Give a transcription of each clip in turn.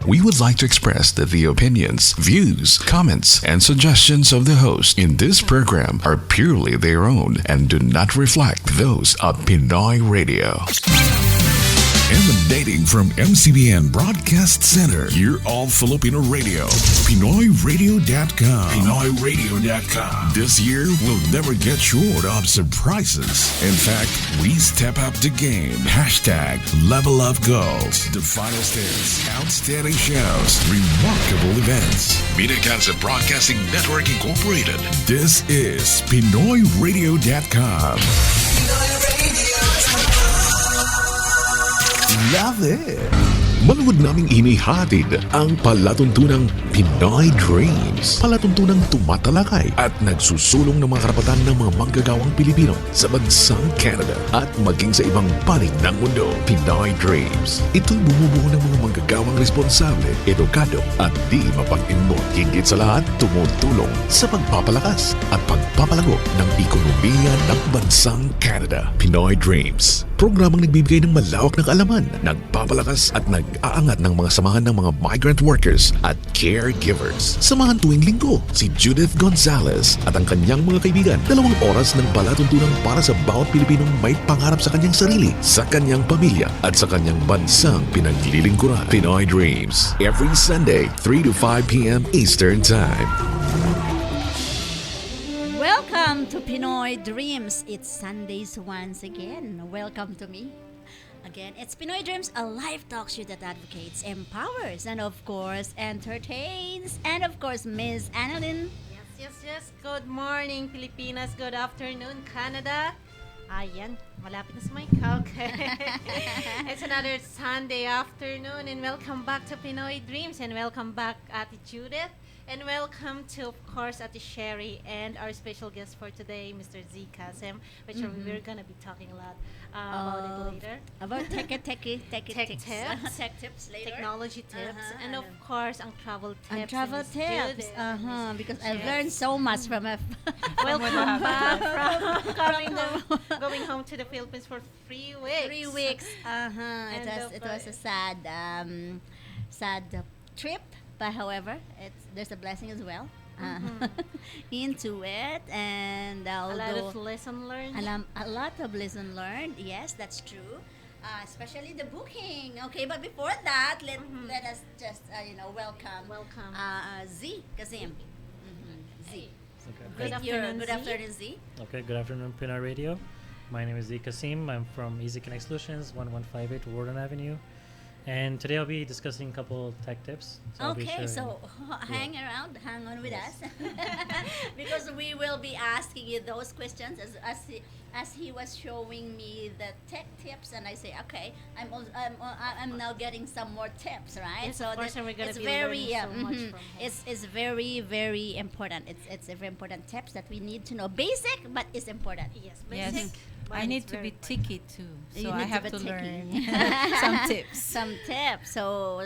We would like to express that the opinions, views, comments, and suggestions of the host in this program are purely their own and do not reflect those of Pinoy Radio. Emanating from MCBN Broadcast Center, your all-Filipino radio, PinoyRadio.com. PinoyRadio.com. This year will never get short of surprises. In fact, we step up the game. Hashtag Level Up Goals. The finest hits, outstanding shows, remarkable events. Miracanza Broadcasting Network Incorporated. This is PinoyRadio.com. Love it! Maluwag naming inihatid ang palatuntunang Pinoy Dreams. Palatuntunang tumatalakay at nagsusulong ng mga karapatan ng mga manggagawang Pilipino sa bansang Canada at maging sa ibang panig ng mundo. Pinoy Dreams. Ito'y bumubuo ng mga manggagawang responsable, edukado at di mapag-imbot. Higit sa lahat, tumutulong sa pagpapalakas at pagpapalago ng ekonomiya ng bansang Canada. Pinoy Dreams. Programang nagbibigay ng malawak na kaalaman, nagpapalakas at nag-aangat ng mga samahan ng mga migrant workers at caregivers. Samahan tuwing linggo si Judith Gonzalez at ang kanyang mga kaibigan. 2 oras ng palatuntunan para sa bawat Pilipinong may pangarap sa kanyang sarili, sa kanyang pamilya at sa kanyang bansang pinaglilingkuran. Pinoy Dreams. Every Sunday, 3 to 5 p.m. Eastern Time. Welcome to Pinoy Dreams. It's Sundays once again. Welcome to me. Again, it's Pinoy Dreams, a live talk show that advocates, empowers, and of course, entertains. And of course, Ms. Annalyn. Yes. Good morning, Pilipinas. Good afternoon, Canada. Ayan, malapit na sa mic. Okay. It's another Sunday afternoon and welcome back to Pinoy Dreams and welcome back Ate Judith. And welcome to, of course, Ate Sherry and our special guest for today, Mr. Z Kasim, which we're going to be talking a lot about it later. About tech tips. Tech tips later. Technology tips. And of course, ang travel tips. And travel tips. Because I've learned so much from her. Welcome back from going home to the Philippines for 3 weeks. 3 weeks. It was a sad trip. But however, there's a blessing as well into it, and a lot of lesson learned. A lot of lesson learned. Yes, that's true. Especially the booking. Okay, but before that, let us just welcome Z Kazim. Z. Okay. Good afternoon, Z. Okay, good afternoon, Pinoy Radio. My name is Z Kasim. I'm from Easy Connect Solutions, 1158 Warden Avenue. And today I'll be discussing a couple tech tips. So hang on with us, because we will be asking you those questions as he was showing me the tech tips, and I say, okay, I'm now getting some more tips, right? Yes, so of course, and we're gonna be learning so much from him. It's very, very important. It's a very important tips that we need to know. Basic, but it's important. Yes, basic. Yes. I need to be ticky too, so I have to learn some tips. So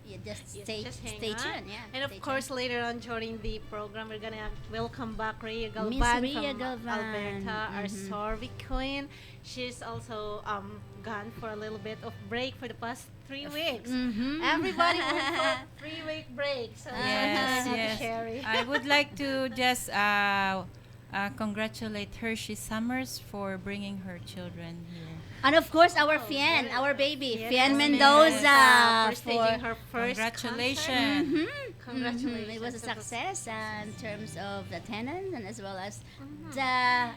you just stay tuned. Yeah. And of course, later on during the program, we're gonna welcome back Rhea Galvan from Alberta, our Sorby Queen. She's also gone for a little bit of break for the past 3 weeks. Everybody went for a 3-week break. So yes. Sherry. I would like to just congratulate Hershey Summers for bringing her children here. And of course, our Fien, our baby, yes, Fien Mendoza, for staging her first Congratulations. Congratulations. It was a success in terms of the attendance and as well as the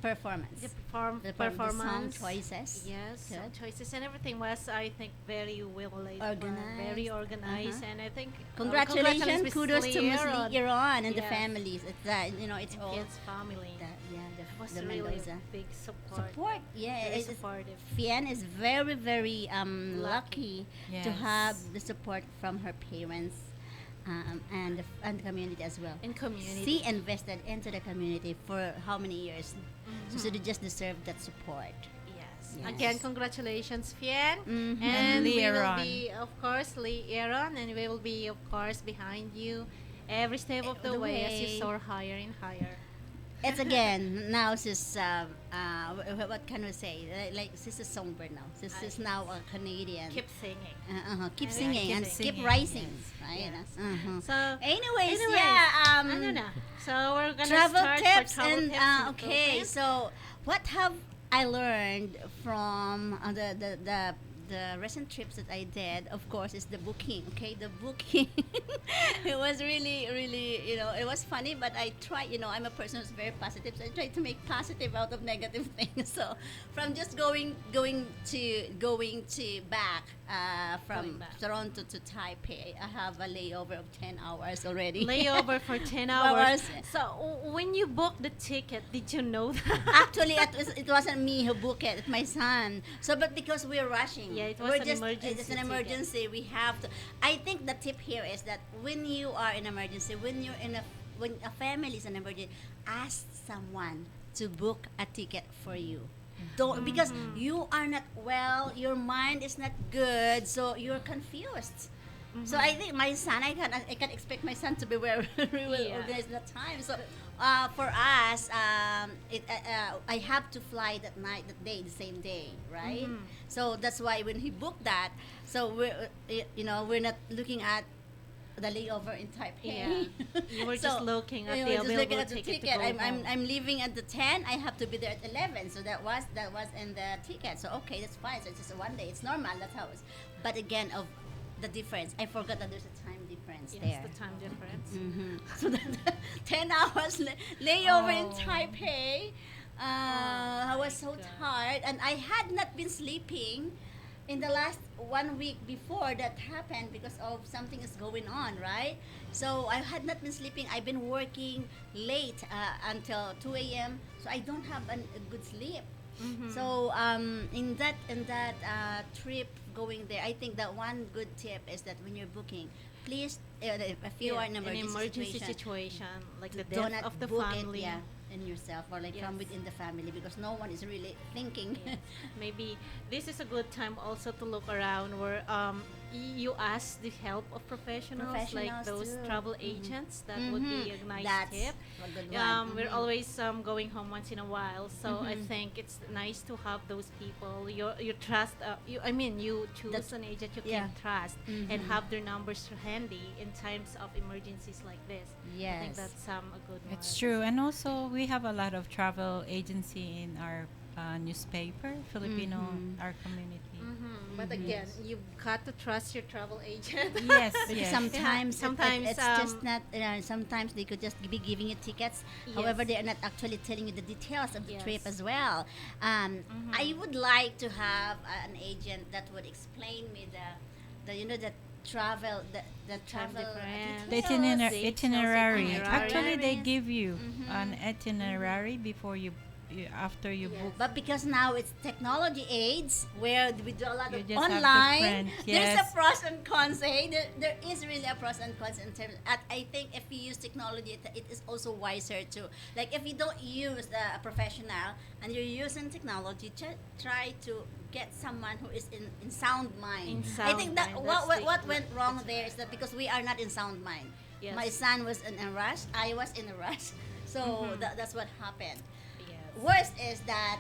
performance. The song performance. choices. Yes, Good. song choices and everything was, I think, very well laid. Organized. Very organized, and I think Congratulations, Miss kudos to Ms. Leon. Lee Iran and the Yes. families. It's all Fian's family. the Was the really Mendoza. big support. Yeah, Very it's supportive. Fien is very, very lucky to Yes. have the support from her parents and the community as well. In community. She invested into the community for how many years? So they just deserve that support. Yes. Yes. Again, congratulations, Fien. Mhm. And Lee we will Aaron. be, of course, Lee Aaron, and we will be, of course, behind you every step of the way as you way. soar higher and higher. it's again now she's what can we say? Like she's a songbird now. She's now a Canadian. Keep singing. Keep Yeah, singing keep and singing, keep rising, yes. right? Yes. So, Anyways, anyways, yeah. ano na? So we're gonna Travel start tips for travel and tips in the okay. Philippines. So what have I learned from the recent trips that I did? Of course, is the booking. Okay, the booking. It was really, really, it was funny. But I try. I'm a person who's very positive, so I try to make positive out of negative things. So from just going to back from Going back. Toronto to Taipei, I have a layover of 10 hours already. Layover for 10 Hours. hours. So when you booked the ticket, did you know that? Actually, it wasn't me who booked it. It's my son. So, but because we're rushing, Yeah, it was we're an emergency It's an ticket. emergency. We have to. I think the tip here is that when you are in emergency, when a family is an emergency, ask someone to book a ticket for you. Don't, because you are not well, your mind is not good, so you're confused. So I think my son, I can expect my son to be very well Yeah. organized that time. So for us, I have to fly that day, the same day, right? So that's why when he booked that, so we're not looking at the layover in Taipei. Yeah. You were just looking at we the were just looking available at the ticket to ticket. go home. I'm leaving at the 10. I have to be there at 11. So that was in the ticket. So okay, that's fine. So it's just a one day. It's normal. That's how it's. But again, of the difference, I forgot that there's a time difference Yes, there. the time difference. So that 10 hours layover in Oh. Taipei. I was so God. tired, and I had not been sleeping in the last 1 week before that happened because of something is going on, right? So I had not been sleeping. I've been working late until 2 a.m. So I don't have a good sleep. So in that trip going there, I think that one good tip is that when you're booking, please, if you are in an emergency situation, like the do death not of the book family. it, in yourself or like from Yes. within the family, because no one is really thinking. Yes. Maybe this is a good time also to look around where you ask the help of professionals like Professionals those too. travel agents. That would be a nice That's tip. a good one. We're always I home once in a while, so I Mhm. think it's nice to have those people you trust. You choose That's- an agent you yeah. can trust and Mhm. have their numbers handy in times of emergencies like this. I think Yes. that's a good one. It's true. And also, we have a lot of travel agency in our newspaper, Filipino, Mhm. our community. But again, you've got to trust your travel agent. Yes, Because yes. sometimes, Sometimes, it's just not. Sometimes they could just be giving you tickets. Yes. However, they are not actually telling you the details of the Yes. trip as well. I would like to have an agent that would explain me the travel the Time travel difference. The details. itinerary. itinerary. Actually, they Itineraries. give you Mhm. an itinerary before after you Yes. book. But because now it's technology aids where we do a lot You of just have to online, print, there's a yes. pros and cons. There is really a pros and cons in terms. I think if you use technology, it is also wiser to, like, if you don't use a professional and you're using technology, try to get someone who is in sound mind. In I sound think that mind, what that's the- what went wrong there is that because we are not in sound mind. Yes. My son was in a rush. I was in a rush. So that's what happened. Yes. Worst is that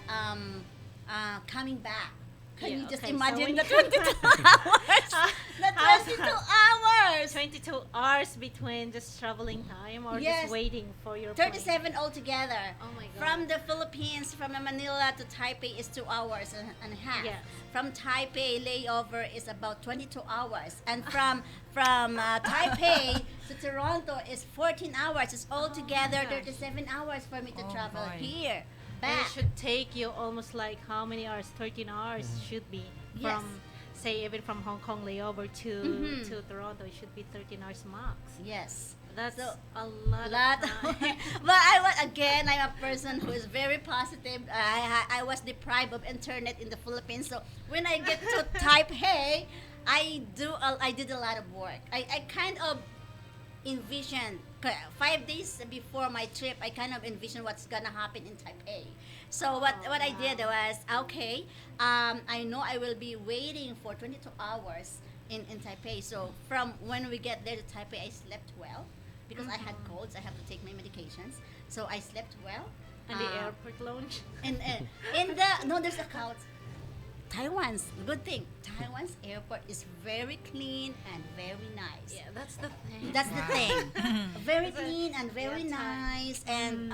coming back. Can Yeah, you just okay, so imagine when the you- 22 hours? The 22 hours! 22 hours between just traveling time or Yes. just waiting for your plane? 37 altogether. Oh my God. From the Philippines, from Manila to Taipei is 2 hours and a half. Yes. From Taipei, layover is about 22 hours. And from Taipei to Toronto is 14 hours. It's altogether gosh. 37 hours for me to Oh, travel boy. here. And it Back. should take you almost like how many hours? 13 hours should be Yes. from, say, even from Hong Kong layover Mhm. to Toronto. It should be 13 hours max. Yes. That's So, a lot of time. But I'm a person who is very positive. I was deprived of internet in the Philippines, so when I get to Taipei, I did a lot of work. I kind of envisioned 5 days before my trip. I kind of envisioned what's gonna happen in Taipei. So what I did was, okay, I know I will be waiting for 22 hours in Taipei. So from when we get there to Taipei, I slept well. because I had colds. I have to take my medications, so I slept well. And the airport lounge. And in the no, there's a couch. Taiwan's good thing. Taiwan's airport is very clean and very nice. Yeah, that's the thing. That's the thing. Very clean and very Yeah, nice. And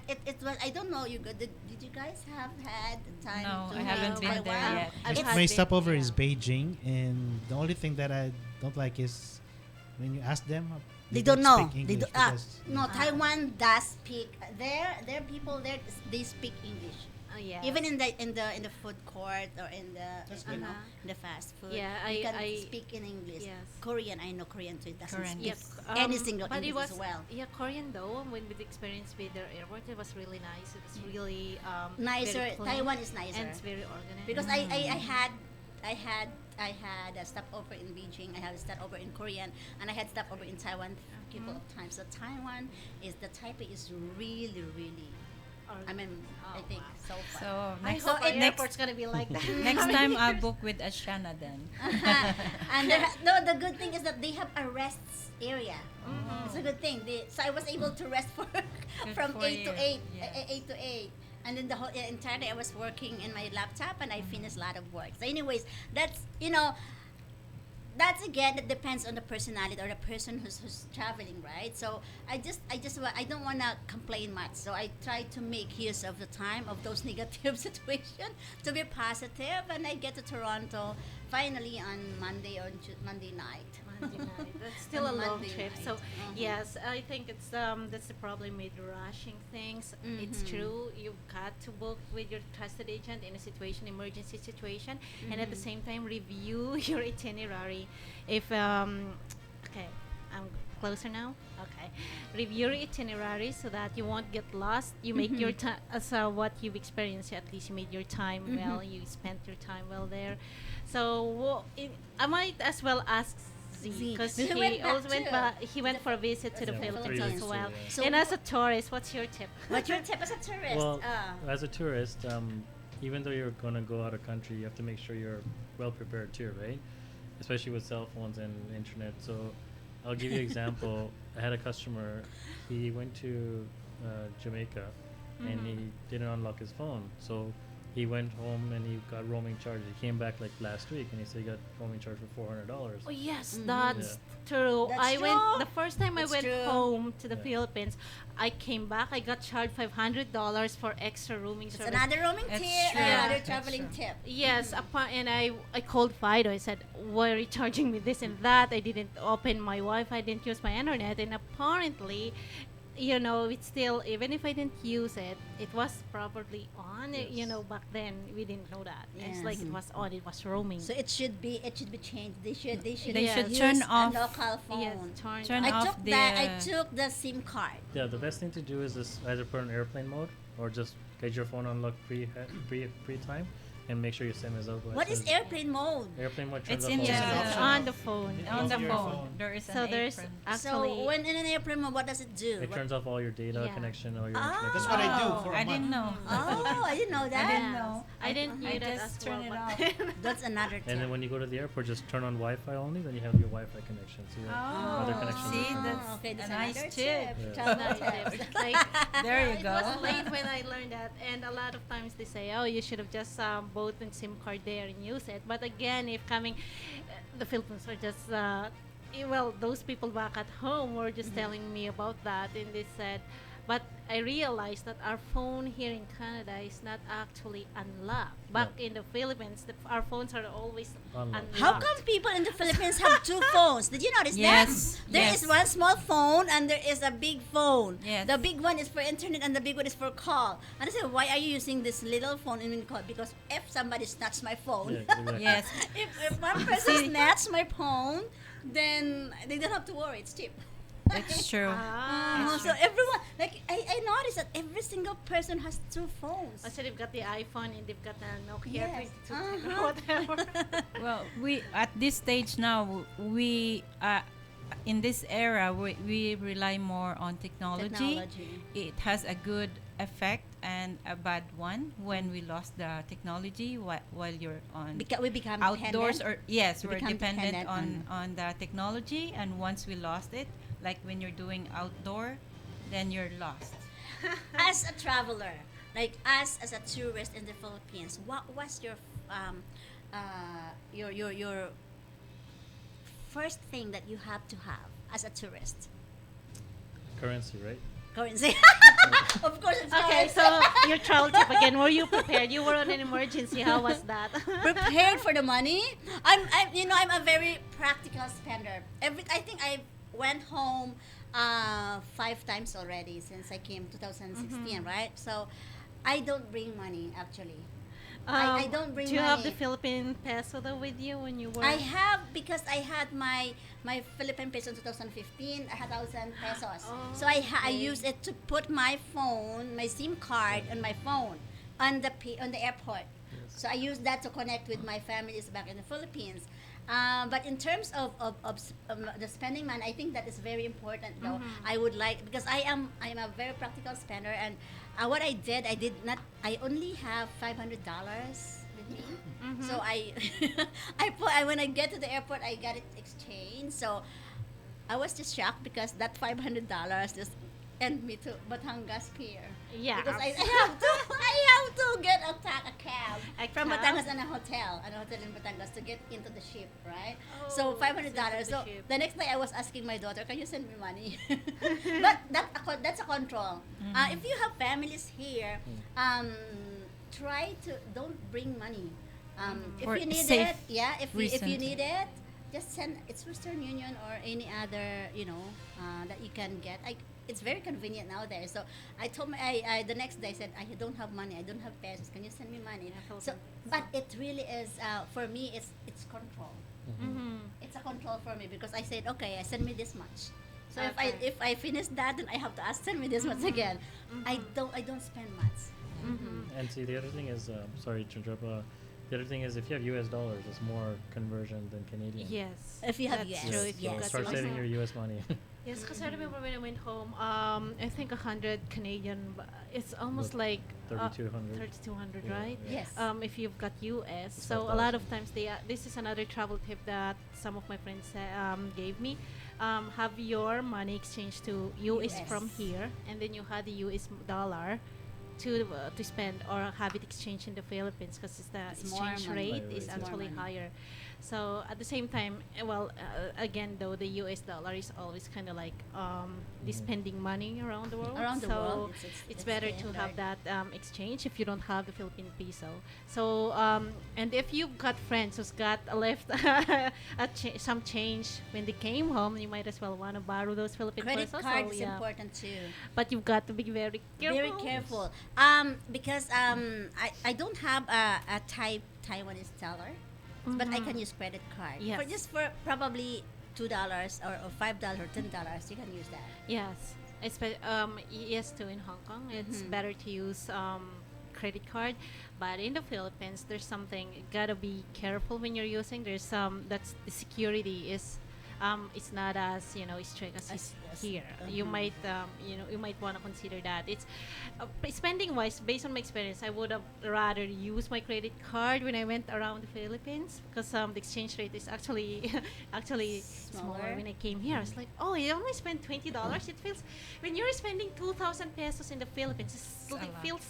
it was. I don't know. Did you guys have had time No, to I haven't visit been there Taiwan? yet. I've It's- had My been- stopover yeah. is Beijing, and the only thing that I don't like is when you ask them, They don't know. speak They English do, because no, Taiwan does speak. Their people there, they speak English. Yeah. Even in the food court or in the That's you good. know in the fast food, Yeah, you can I- speak in English. Yes. Korean, I know Korean too. It doesn't Korean. speak Yeah, any single but it English was as well. Yeah, Korean though. When we experienced with their airport, it was really nice. It was really Nicer. very clean, Taiwan is nicer. and it's very organized. Because I had a stopover in Beijing. I had a stopover in Korean, and I had stopover in Taiwan a couple of times. So Taiwan Taipei is really, really. I mean, I think so far. So I next, hope our it- airport's gonna be like that. next time I'll book with Ashana then. And the good thing is that they have a rest area. It's a good thing. So I was able to rest from for 8 to you. 8, Yeah. 8 to 8. And then the whole entire day I was working in my laptop and I finished a lot of work. So anyways, that's again, that depends on the personality or the person who's traveling, right? So I don't want to complain much. So I try to make use of the time of those negative situations to be positive, and I get to Toronto finally on Monday night. Monday night. That's still a On long Monday trip. night. So Uh-huh. yes, I think it's that's the problem with rushing things. It's Mhm. true. You've got to book with your trusted agent in a emergency situation, and at the Mhm. same time review your itinerary. If okay, I'm closer now. Okay, review your itinerary so that you won't get lost. You make your time. So what you've experienced, at least you made your time well. You spent your time well there. So I might as well ask Z Z. because He he went back also went too. back. He went for a visit to the Yeah, Philippines 3 as weeks well. too, yeah. So And as a tourist, what's your tip? What's your tip as a tourist? Well, as a tourist, even though you're gonna go out of country, you have to make sure you're well prepared too, right? Especially with cell phones and internet. So I'll give you an example. I had a customer. He went to Jamaica, and he didn't unlock his phone. So he went home and he got roaming charges. He came back like last week, and he said he got roaming charge for $400. Oh yes, Mhm. that's true. That's I went true. the first time I That's went true. home to the Yeah. Philippines. I came back. I got charged $500 for extra roaming It's service. another roaming That's tip, true. another That's traveling true. tip. Yes, and I called Fido. I said, "Why are you charging me this and that? I didn't open my Wi-Fi. I didn't use my internet." And apparently, it's still, even if I didn't use it, it was properly on. Yes. Back then we didn't know that. It's Yes. like it was on. It was roaming. So it should be changed. They should They should use turn a off- local Yes, phone. Turn I off took the that. I took the SIM card. Yeah, the best thing to do is just either put on airplane mode or just get your phone unlocked pre time, and make sure your SIM is out. What is airplane mode? Airplane mode turns It's off in all the- the It's apps. on the phone. on the your phone. phone. There is So an there's apron. actually. So when in an airplane mode, what does it do? It What- turns off all your data Yeah. connection or your Ah. internet. That's what I do Oh, for a I didn't know. Oh, I didn't know that. I didn't know. I didn't I knew that just as turn well. it but off. then- That's another tip. And then when you go to the airport, just turn on Wi-Fi only. Then you have your Wi-Fi connection. So you have other connections. see, as well. that's okay, that's a nice another tip. Yeah. Travel Nice tips. tips. Like, There you it go. was late when I learned that, and a lot of times they say, "Oh, you should have just bought a SIM card there and use it." But again, if coming, the Philippines are just those people back at home were just telling me about that, and they said, but I realized that our phone here in Canada is not actually unlocked. Back in the Philippines, our phones are always Unlocked. unlocked. How come people in the Philippines have two phones? Did you notice Yes, that? There is yes. one small phone and there is a big phone. Yes. The big one is for internet and the big one is for call. And I said, why are you using this little phone in call? Because if somebody snatched my phone, Yeah, exactly. Yes. if one person snatched my phone, then they don't have to worry. It's cheap. It's true. So everyone, I noticed that every single person has two phones. So they've got the iPhone and they've got the Nokia Yes. 3210 or whatever. Well, we at this stage now we in this era, we rely more on technology. It has a good effect and a bad one when we lost the technology while you're on We become outdoors, dependent. or yes, We we're become dependent dependent on the technology, and once we lost it, like when you're doing outdoor, then you're lost. As a traveler, like us as a tourist in the Philippines, what was your your first thing that you have to have as a tourist? Currency, right? Currency. Of course, it's Okay, currency. so your travel tip again. Were you prepared? You were on an emergency. How was that? Prepared for the money. I'm a very practical spender. I think I went home 5 times already since I came 2016, right? So I don't bring money actually. I don't bring Do you have the money. Philippine peso though with you when you were? I have, because I had my Philippine peso in 2015. I had 1,000 pesos. So I used it to put my phone, my SIM card on my phone on the airport. So I used that to connect with my families back in the Philippines. But in terms of the spending money, I think that is very important though. I would like, because I'm a very practical spender, and what I only have $500 with me. So when I get to the airport, I got it exchanged. So I was just shocked because that $500 just sent me to Batangas Pier. Yeah. Because I have to get a cab A from cab? Batangas and a hotel in Batangas to get into the ship, right? Oh, So $500. into the So ship. the next day I was asking my daughter, "Can you send me money?" But that's a control. If you have families here, don't bring money. If For you need safe it, if you reasons. need it, just send. It's Western Union or any other, that you can get. It's very convenient nowadays. So I told the next day I said, I don't have money. I don't have pesos. Can you send me money? So, but it really is for me. It's control. It's a control for me because I said, okay, send me this much. So Okay. if I finish that, then I have to ask, send me this much again. I don't spend much. And see, the other thing is, sorry to interrupt. The other thing is, if you have U.S. dollars, it's more conversion than Canadian. Yes. If you have That's US, true. If you yes. got Start US saving dollar. your U.S. money. Yes, because I remember when I went home, I think 100 Canadian, it's almost About like 3,200. 3,200, Yeah, right? yeah. Yes. If you've got US. It's So a 5,000. lot of times this is another travel tip that some of my friends gave me. Have your money exchanged to US from US. here, and then you had the US dollar to spend or have it exchanged in the Philippines because the It's more exchange money. rate Right, is right, It's actually more money. higher. So at the same time, again though, the US dollar is always kind of like the spending money around the world. Around the so world, it's better to have that exchange if you don't have the Philippine peso. So and if you've got friends who's got left some change when they came home, you might as well want to borrow those Philippine Credit pesos. card So, is yeah. important too. But you've got to be very careful. Very careful. Because I don't have a Taiwanese teller, but I can use credit card. Yes. For probably $2 or $5 or $10, you can use that. Yes, yes too in Hong Kong. It's better to use credit card, but in the Philippines, there's something you gotta be careful when you're using. There's that's the security is. It's not as strict as it's As- here. You might you might want to consider that. It's spending wise, based on my experience, I would have rather used my credit card when I went around the Philippines because the exchange rate is actually smaller. Smaller. When I came here. I was like, oh, I only spent $20. It feels when you're spending 2,000 pesos in the Philippines, a it lot. feels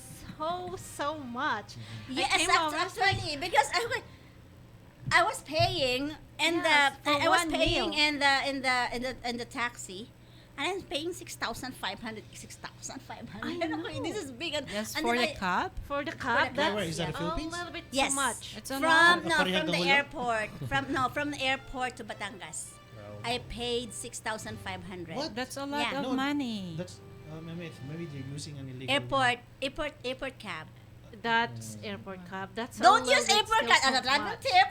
so much. I Yes, came home, I was like, actually, because I was paying and Yes, for I was one paying meal. in the taxi, and I'm paying 6,500. 6,500. Okay, this is big. Just and for then the cup? for the For cup, the that's Where is that, the a Philippines? little bit Yes. too much. It's a lot. Pareha from the Dahulo? airport from the airport to Batangas. Wow. I paid 6,500. What? That's a lot Yeah. of No, money. That's maybe they're using an illegal. Airport cab. That's airport cab. That's a Don't little use bit airport still cab as a too travel much. tip.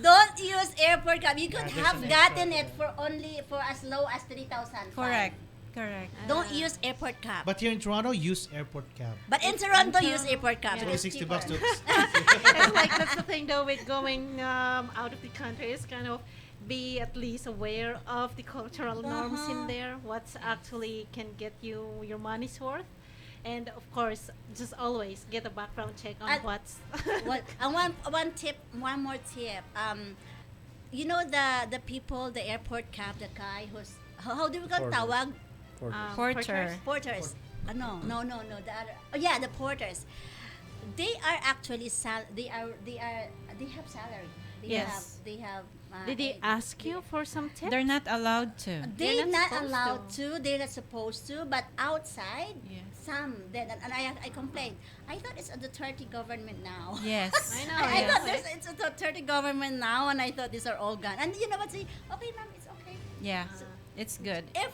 Don't use airport cab. You could there's have an gotten extra, it for as low as 3,000. Correct. Correct. Don't use airport cab. But here in Toronto, use airport cab. But in Toronto, in use Toronto, airport cab. yeah. So It's 60 bucks cheaper. to It's like that's the thing though with going out of the country is kind of be at least aware of the cultural norms in there, what's actually can get you your money's worth. And of course, just always get a background check on And what's one tip, one more tip. You know the people, the airport cab, the guy who's how do we call Porter. tawag? Porter. Porters. No. The other. Oh yeah, the porters. They are actually they have salary. Yes. They have. Did they ask you for some tips? They're not allowed to. They're They're not not supposed allowed to. to. They're not supposed to. But outside, Yes. some did, and I complained. I thought it's a Duterte government now. Yes. I know. I yes. thought it's a Duterte government now, and I thought these are all gone. And you know what? Say, okay, ma'am, it's okay. Yeah. It's good. If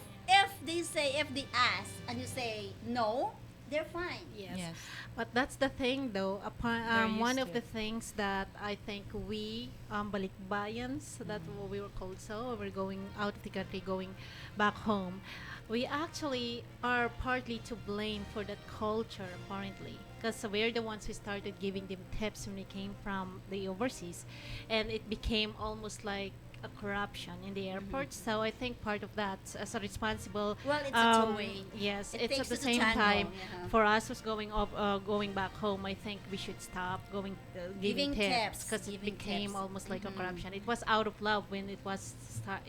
they ask and you say no, they're fine. Yes. Yes. But that's the thing, though. They're One used of to the it. things that I think we, balikbayans, that's what we were called. So we're going out of the country, going back home. We actually are partly to blame for that culture, apparently, because we're the ones who started giving them tips when we came from the overseas, and it became almost like a corruption in the airport. So I think part of that, as a responsible, Well, it's a two-way. yes, It it's takes at the two to same tango, time yeah. for us who's going back home. I think we should stop giving Giving tips tips, because it giving became tips. almost like a Mhm. corruption. It was out of love when it was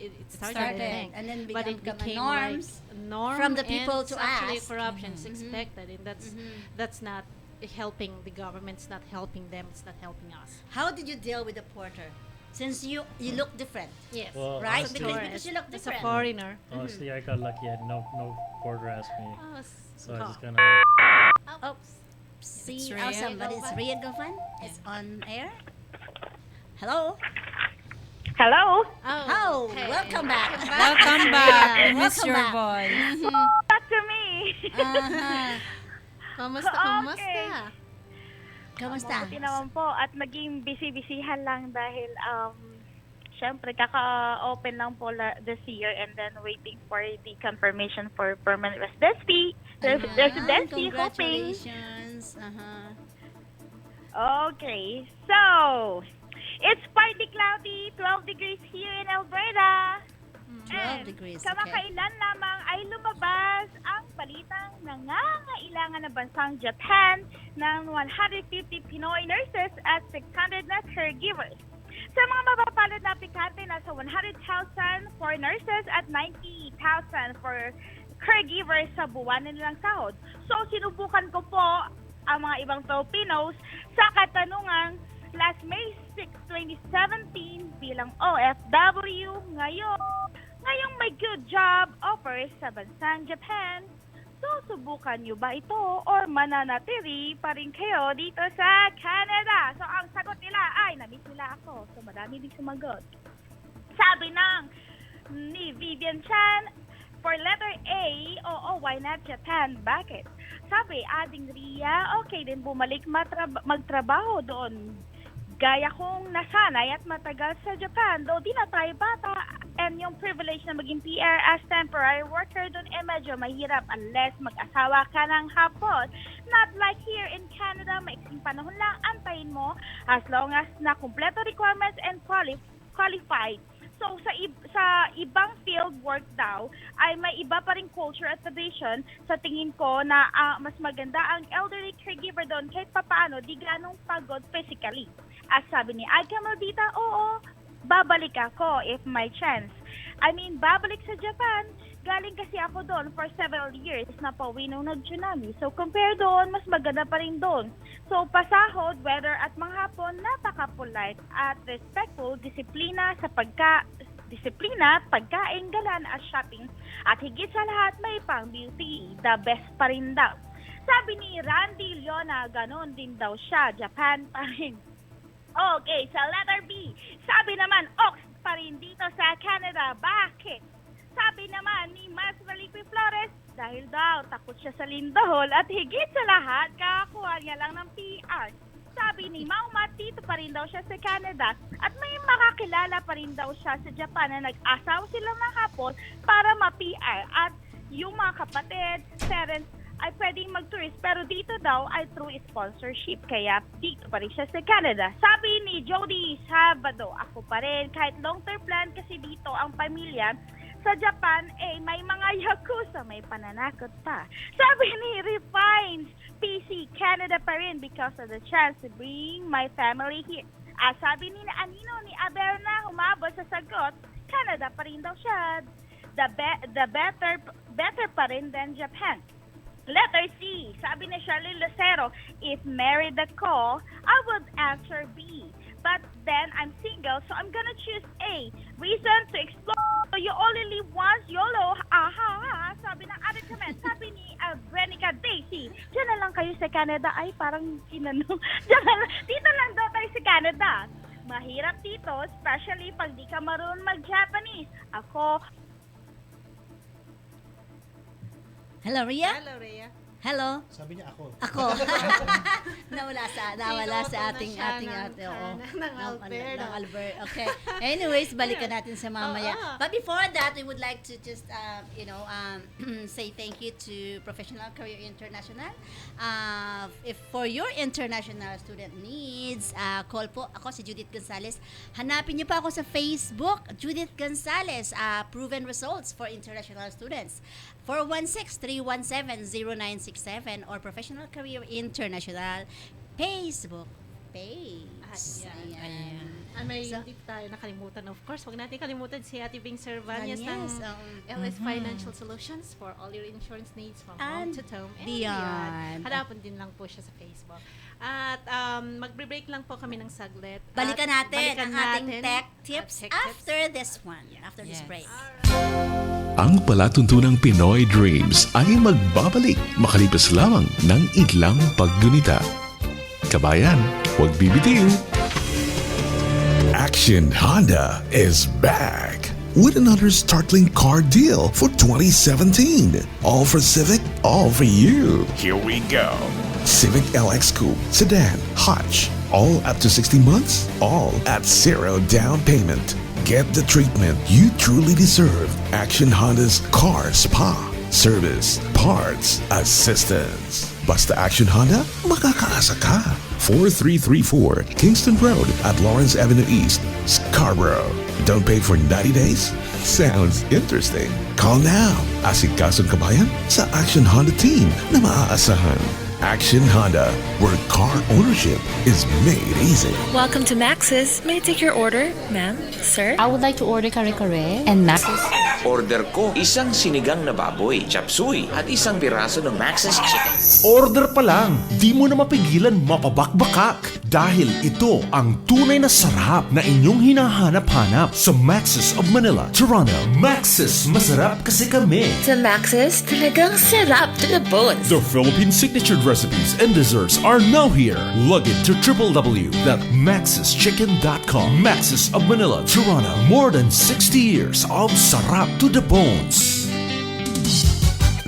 it started, I Started, think, and then but it become became norms like a norm from the and people it's to actually ask. corruption is Mhm. expected, and that's not helping the government. It's not helping them. It's not helping us. How did you deal with the porter? Since you look different, Yes, Well, right? honestly- Because you look as a different. foreigner. Honestly, I got lucky. I had no porter asked me, Oh, so I just oh. kind of. Oh, see, It's oh, Rhea. somebody's Rhea Gofan. It's on air. Hello. Hello. Oh, okay. welcome back. Welcome back. Yeah, We miss welcome your back. voice. Back to me. Uh-huh. Kamusta? Kamusta? Mabuti naman po at naging busy-busyhan lang dahil syempre kaka-open lang po this year and then waiting for the confirmation for permanent residency. Residency, hoping. Congratulations. Uh-huh. Okay. So, it's partly cloudy, 12 degrees here in Alberta. 12 degrees, okay. Kamakailan lamang ay lumabas ang balitang nangangailangan ng bansang Japan ng 150 Pinoy nurses at 600 na caregivers. Sa mga mapapalad na aplikante, nasa 100,000 for nurses at 90,000 for caregivers sa buwan nilang sahod. So, sinubukan ko po ang mga ibang Filipinos sa katanungang last May 6, 2017 bilang OFW ngayong may good job offers sa bansang Japan. Susubukan nyo ba ito or mananatili pa rin kayo dito sa Canada? So ang sagot nila ay namiss nila ako. So marami din sumagot. Sabi ni Vivian Chan, for letter A, oo, why not Japan? Bakit? Sabi, Ading Ria, okay din bumalik magtrabaho doon. Gaya kong nasanay at matagal sa Japan, though di na tayo bata, and yung privilege na maging PR as temporary worker doon medyo mahirap unless mag-asawa ka ng hapon. Not like here in Canada, maiksing panahon lang antayin mo as long as na kumpleto requirements and qualified. So sa ibang field work daw ay may iba pa rin culture at tradition. Sa tingin ko na mas maganda ang elderly caregiver doon kahit papaano di ganong pagod physically. As sabi ni Agka Maldita, oo, babalik ako if may chance. I mean, babalik sa Japan. Galing kasi ako doon for several years na pauwi nung nag-tsunami. So compare doon, mas maganda pa rin doon. So pasahod, weather at mga hapon, napaka-polite at respectful, disiplina, pagkain, galan at shopping. At higit sa lahat, may pang beauty, the best pa rin daw. Sabi ni Randy Leona, ganon din daw siya, Japan pa rin. Okay, sa letter B, sabi naman, Ox pa rin dito sa Canada. Bakit? Sabi naman ni Mas Relique Flores, dahil daw takot siya sa lindahol at higit sa lahat, kakakuha niya lang ng PR. Sabi ni Maumat, dito pa rin daw siya sa Canada at may makakilala pa rin daw siya sa Japan na nag-asawa sila ng hapon para ma-PR at yung mga kapatid, parents ay pwedeng mag-tourist pero dito daw ay through sponsorship kaya dito pa rin siya sa Canada. Sabi ni Jody Sabado, ako pa rin kahit long-term plan kasi dito ang pamilya sa Japan may mga yakuza, may pananakot pa. Sabi ni Refines, PC Canada pa rin because of the chance to bring my family here. Sabi ni Anino ni Aberna humabot sa sagot, Canada pa rin daw siya. The better pa rin than Japan. Letter C, sabi ni Charlie Lucero, if married ako, I would answer B. But then I'm single, so I'm gonna choose A. Reason to explore. You only live once, YOLO. Sabi ng ating comment. Sabi ni Brenica Daisy, diyan na lang kayo sa Canada. Ay, parang kinanong. Dito lang daw tayo sa Canada. Mahirap dito, especially pag di ka marunong mag-Japanese. Ako, Hello, Rhea? Hello, Rhea. Hello? Sabi niya ako. Ako. nawala sa ating ng Albert. Albert. Okay. Anyways, balikan natin sa mamaya. But before that, we would like to just say thank you to Professional Career International. If for your international student needs, call po ako si Judith Gonzalez. Hanapin niyo pa ako sa Facebook, Judith Gonzalez, proven results for international students. 416-317-0967 or Professional Career International Facebook page. Ayan. May hindi tayo nakalimutan. Of course, huwag natin kalimutan si Ate Bing Servanias ng LS Financial Solutions for all your insurance needs from home to home and beyond. Hanapin din lang po siya sa Facebook. At magbre-break lang po kami ng saglit. Balikan natin ang ating tech tips after this one, after this break. Ang palatuntunang Pinoy Dreams ay magbabalik makalipas lamang ng ilang paggunita. Kabayan, huwag bibitiw! Action Honda is back with another startling car deal for 2017. All for Civic, all for you. Here we go. Civic LX Coupe, Sedan, Hutch, all up to 60 months, all at zero down payment. Get the treatment you truly deserve. Action Honda's Car Spa, Service, Parts, Assistance. Basta Action Honda, makakaasa ka. 4334 Kingston Road at Lawrence Avenue East, Scarborough. Don't pay for 90 days? Sounds interesting. Call now. Asikasong kabayan sa Action Honda team na maaasahan. Action Honda, where car ownership is made easy. Welcome to Max's. May I take your order, ma'am, sir? I would like to order kare-kare and Max's. Order ko isang sinigang na baboy, chapsuy, at isang piraso ng Max's Chicken. Order pa lang, di mo na mapigilan mapabakbakak dahil ito ang tunay na sarap na inyong hinahanap-hanap sa Max's of Manila, Toronto. Max's, masarap kasi kami. Sa Max's, talagang sarap to the bones. The Philippine signature recipes and desserts are now here. Log in to www.maxschicken.com. Max's of Manila, Toronto. More than 60 years of sarap to the bones.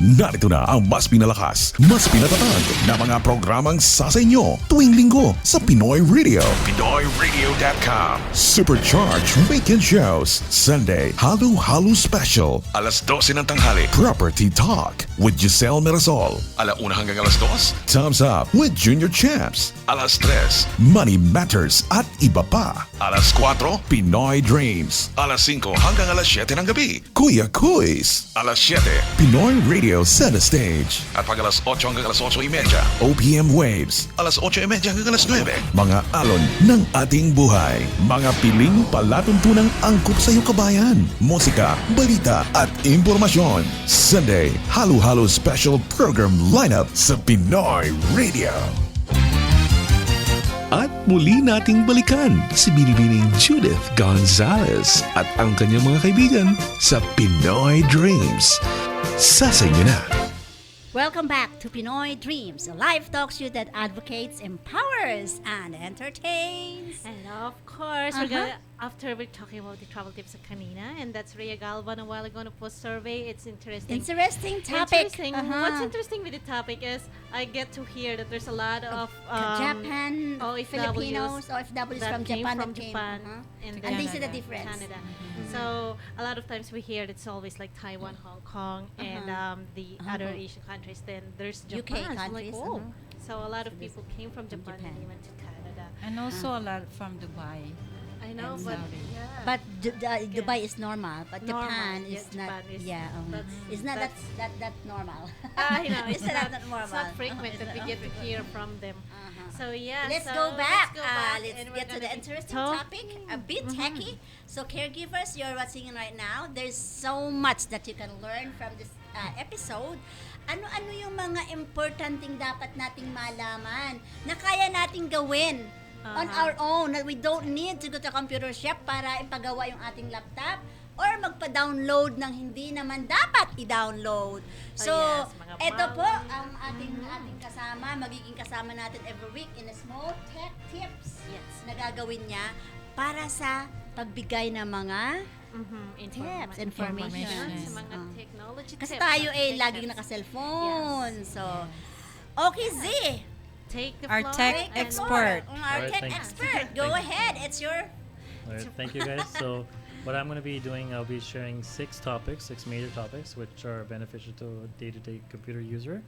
Narito na ang mas pinalakas, mas pinatatag na mga programang sa inyo tuwing linggo sa Pinoy Radio. PinoyRadio.com. Supercharged Weekend Shows. Sunday, Halo-Halo Special. Alas 12 ng tanghali. Property Talk with Giselle Mirasol. 1:00 hanggang alas 2. Thumbs Up with Junior Champs. Alas 3. Money Matters at iba pa. Alas 4. Pinoy Dreams. Alas 5 hanggang alas 7 ng gabi. KUYAKUYZ. Alas 7. Pinoy Radio Center Stage. At pag alas 8 hanggang alas 8:30, OPM Waves. Alas 8:30 hanggang alas 9. Mga alon ng ating buhay. Mga piling palatuntunang angkop sa iyong kabayan. Musika, balita at impormasyon. Sunday, Halo-Halo Special Program Lineup sa Pinoy Radio. At muli nating balikan si Binibining Judith Gonzalez at ang kanyang mga kaibigan sa Pinoy Dreams. Sa inyo na. Welcome back to Pinoy Dreams, a live talk show that advocates, empowers, and entertains. And of course, after we're talking about the travel tips kanina, and that's Rhea Galvan a while ago on a post survey. It's interesting. Interesting topic. Interesting. What's interesting with the topic is I get to hear that there's a lot of Japan, OFWs Filipinos, OFWs that from came Japan from that came, Japan and then they see the difference. Canada. So a lot of times we hear it's always like Taiwan, Hong Kong, and the other Asian countries. Then there's Japan. UK So I'm like, countries, oh. So a lot of people came from Japan and they went to Canada. And also a lot from Dubai. I know, and but Saudi. But Dubai is normal, but Normal, Japan yeah, is not. Japan is- that's- it's not that's- that normal. You know, it's not that normal. It's not frequent that we get to hear from them. So yeah, Let's so go back. and Let's we're get to the gonna be interesting talking- topic. A bit techy. So caregivers, you're watching right now. There's so much that you can learn from this episode. Ano-ano yung mga importanteng dapat nating malaman na kaya nating gawin on our own, that we don't need to go to computer shop para ipagawa yung ating laptop or magpa-download ng hindi naman dapat i-download. So, yes, mga ito po bawal. ang ating kasama, magiging kasama natin every week in a small tech tips na gagawin niya para sa pagbigay ng mga tips, information. Sa mga technology Kasi tips, tayo tech laging tips. naka-cellphone. Yes. So, okay, Z. Take the Our floor tech and- expert. Our Alright, tech thank you. expert. Go Thank you. ahead. It's your... All right, thank you guys. So what I'm going to be doing, I'll be sharing 6 major topics, which are beneficial to a day-to-day computer user.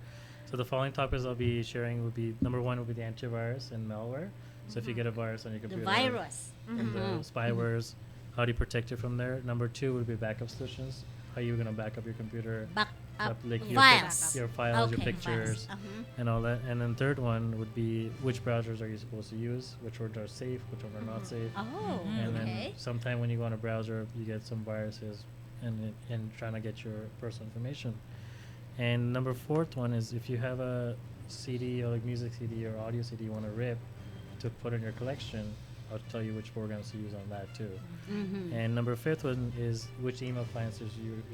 So the following topics I'll be sharing will be, number 1 will be the antivirus and malware. So if you get a virus on your The computer, virus. and the spywares, how do you protect it from there? Number 2 would be backup solutions. How you're going to back up your computer, Back up like files. your files, your Okay, pictures, files. and all that. And then third one would be which browsers are you supposed to use, which ones are safe, which ones are not safe. Oh, And then okay. sometime when you go on a browser, you get some viruses and trying to get your personal information. And number 4th one is if you have a CD or like music CD or audio CD you want to rip to put in your collection, I'll tell you which programs to use on that too. And number 5th one is which email clients you're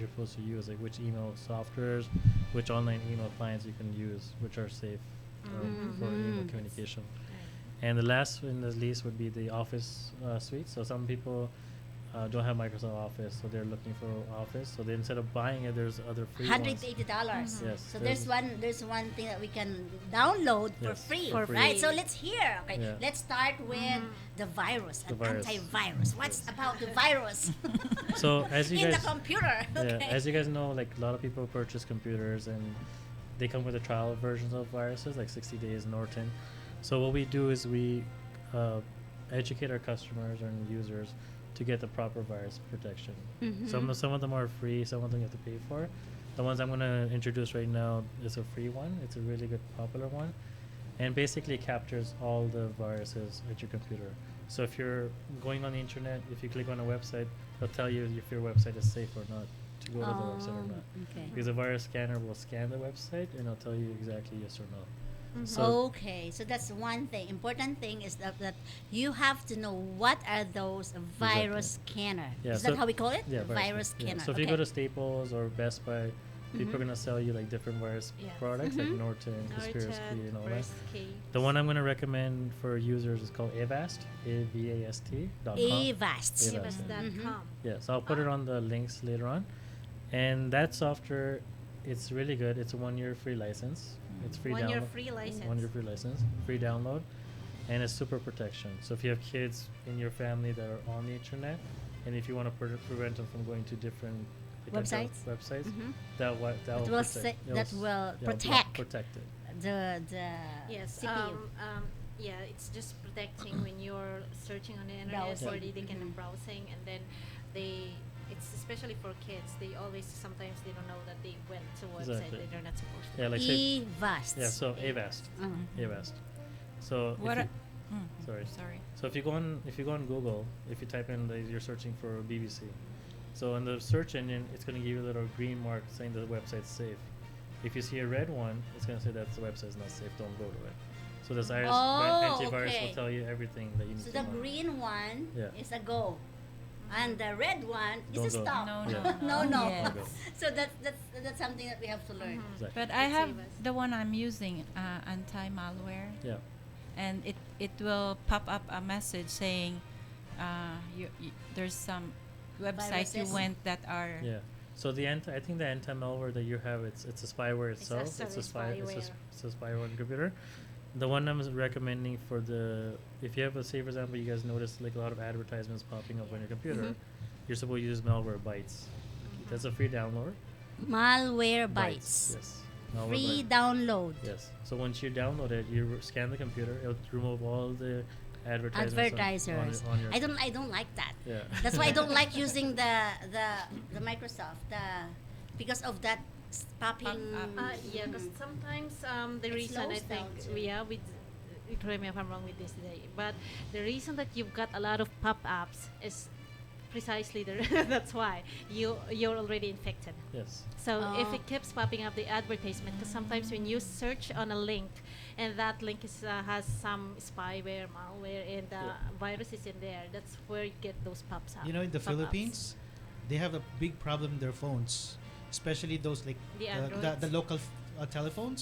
supposed to use, like which email softwares, which online email clients you can use, which are safe for email communication. And the last in the least would be the Office suite. So some people don't have Microsoft Office, so they're looking for Office. So they, instead of buying it, there's other free ones. $180. Yes, So there's one thing that we can download for Yes, free, for free. right? So let's hear. Okay, Yeah. let's start with the virus, The an virus. antivirus. What's about the virus So as you in guys the computer? Okay. Yeah, as you guys know, like a lot of people purchase computers and they come with the trial versions of viruses, like 60 days Norton. So what we do is we educate our customers and users to get the proper virus protection. Some of them are free, some of them you have to pay for. The ones I'm going to introduce right now is a free one. It's a really good popular one, and basically captures all the viruses at your computer. So if you're going on the internet, if you click on a website, it'll tell you if your website is safe or not to go to the website or not. Okay. Because the virus scanner will scan the website and it'll tell you exactly yes or no. Okay, so that's one thing. Important thing is that you have to know what are those virus scanner. Yeah, Is that so- how we call it? Yeah, Virus yeah. scanner. So if you go to Staples or Best Buy, people are gonna sell you like different virus Yeah. products like Norton, Conspiracy, Norton, and all that. Persky. The one I'm gonna recommend for users is called Avast, AVAST.com. Avast. Avast.com. Yeah, so I'll put it on the links later on. And that software, it's really good. It's a 1-year free license. It's free 1 year download. free license. 1 year free license, free download, and it's super protection. So if you have kids in your family that are on the internet, and if you want to prevent them from going to different like, adult Websites? websites, Mhm. that will That will protect. say- it that will will yeah, protect. protect it. The Yes. CPU. Yeah, it's just protecting when you're searching on the internet Browsing. or they can browsing, and then it's especially for kids. They always sometimes they don't know that they went to a website Exactly. that they're not supposed to. Yeah, like say, Avast. yeah. So Avast, Avast. So What if a- you, sorry. Sorry. So if you go on Google, if you type in you're searching for BBC, so in the search engine, it's going to give you a little green mark saying the website's safe. If you see a red one, it's going to say that the website's not safe. Don't go to it. So this antivirus okay. will tell you everything that you need So to the know. green one Yeah. is a go, and the red one Don't is a go. stop. No, Yeah. no. Yes. Don't go. So that's something that we have to learn. Exactly. But I Let's have save us. the one I'm using, anti-malware, Yeah. and it will pop up a message saying there's some websites you Viruses. went that are Yeah. So I think the anti-malware that you have, it's a spyware itself. It's a spyware. it's a spyware on the computer. The one I'm recommending for if you have say for example you guys notice like a lot of advertisements popping up on your computer, you're supposed to use malware bytes. That's a free download. Malware bytes. Yes. Malware Free bytes. download. Yes. So once you download it, you scan the computer. It'll remove all the advertisements Advertisers. on your. I don't like that. Yeah. That's why I don't like using the Microsoft because of that popping. Yeah, because sometimes the It reason I slows think down too. correct me if I'm wrong with this today, but the reason that you've got a lot of pop-ups is precisely that's why you're already infected. Yes. So if Oh. it keeps popping up the advertisement, because sometimes when you search on a link, and that link has some spyware, malware, and viruses in there, that's where you get those pops up. You know, in the pop-ups. Philippines, they have a big problem in their phones, especially those like The the Androids. local telephones,